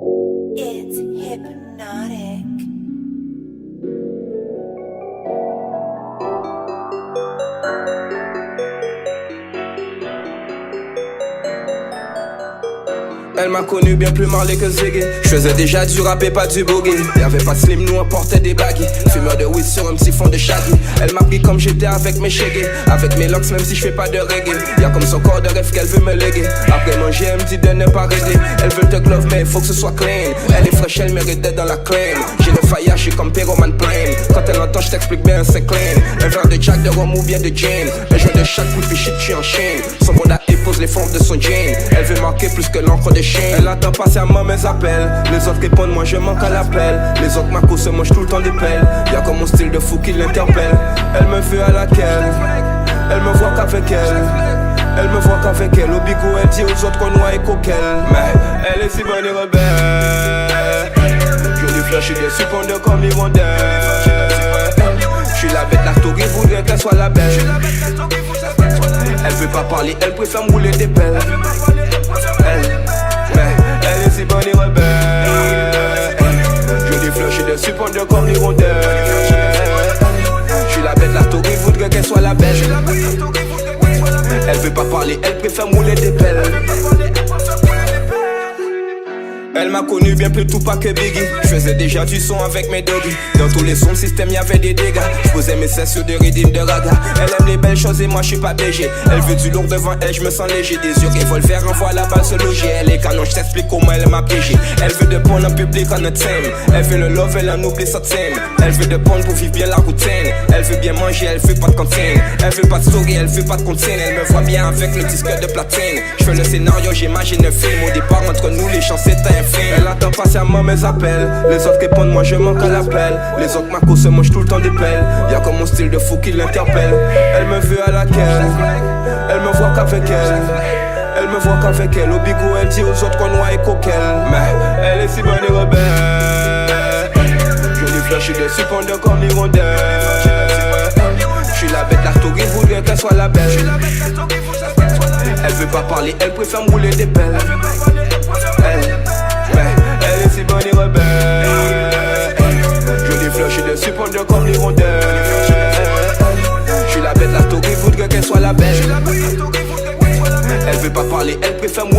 It's hypnotic. Elle m'a connu bien plus marlé que Ziggy. J'faisais déjà du rap et pas du boogie. Y'avait pas de slim, nous on portait des baggy. Fumeur de weed sur un petit fond de shaggy. Elle m'a pris comme j'étais avec mes shaggy. Avec mes locks même si j'fais pas de reggae. Y'a comme son corps de rêve qu'elle veut me léguer. Après manger elle me dit de ne pas raider. Elle veut te glove mais il faut que ce soit clean. Elle est fraîche, elle mérite d'être dans la claim. J'ai le faillage, j'suis comme Pyroman Plane. Quand elle entend j't'explique bien c'est clean. Un verre de Jack, de rhum ou bien de gin. Un joint de chaque puis shit j'suis en chaîne. Son bonda épouse les formes de son jean. Elle veut marquer plus que l'encre de chien. Elle attend passer à moi mes appels. Les autres répondent, moi je manque à l'appel. Les autres Marco se mangent tout le temps des pelles. Y'a comme mon style de fou qui l'interpelle. Elle me veut à laquelle elle me voit qu'avec elle. Elle me voit qu'avec elle. Au bigot elle dit aux autres qu'on noie et coquelle. Mais elle est si bonne et rebelle. Je lui flash des suppondeurs comme l'hirondelle. J'suis la bête, la story voudrait qu'elle soit la belle. Elle veut pas parler, elle préfère me rouler des pelles. Elle est si bonne et rebelle. Je lui flash des suppondeurs comme l'hirondelle. J'suis la bête, la story voudrait qu'elle soit la belle. Elle veut pas parler, elle préfère me rouler des pelles. Elle m'a connu bien plus Tupac que Biggie. J'faisais déjà du son avec mes doggies. Dans tous les sons de système y'avait des dégâts. J'posais mes sessions de rythme de raga. Elle aime les belles choses et moi j'suis pas BG. Elle veut du lourd devant elle, j'me sens léger. Des yeux revolver envoie la balle se loger. Elle est canon, j't'explique comment elle m'a piégé. Elle veut de porn en public en thème. Elle veut le love, elle en oublie sa thème. Elle veut de porn pour vivre bien la routine. Elle veut bien manger, elle veut pas de cantine. Elle veut pas de story, elle veut pas de consigne. Elle me voit bien avec le disque de platine. J'fais le scénario, j'imagine un film. Au départ entre nous les chances c'est un. Elle attend passer à moi mes appels. Les autres répondent, moi je manque à l'appel. Les autres Marco se mangent tout le temps des pelles. Y'a comme mon style de fou qui l'interpelle. Elle me veut à laquelle elle me voit qu'avec elle. Elle me voit qu'avec elle. Au bigot elle dit aux autres qu'on noie et coquelle. Mais elle est si bonne et rebelle. Je lui flash des suppondeurs comme l'hirondelle. J'suis la bête, la story voudrait qu'elle soit la belle. Elle veut pas parler, elle préfère me rouler des pelles. Elle est si bonne et rebelle. Je lui flash des suppondeurs comme l'hirondelle. J'suis la bête, la story voudrait qu'elle soit la belle. Elle veut pas parler, elle préfère me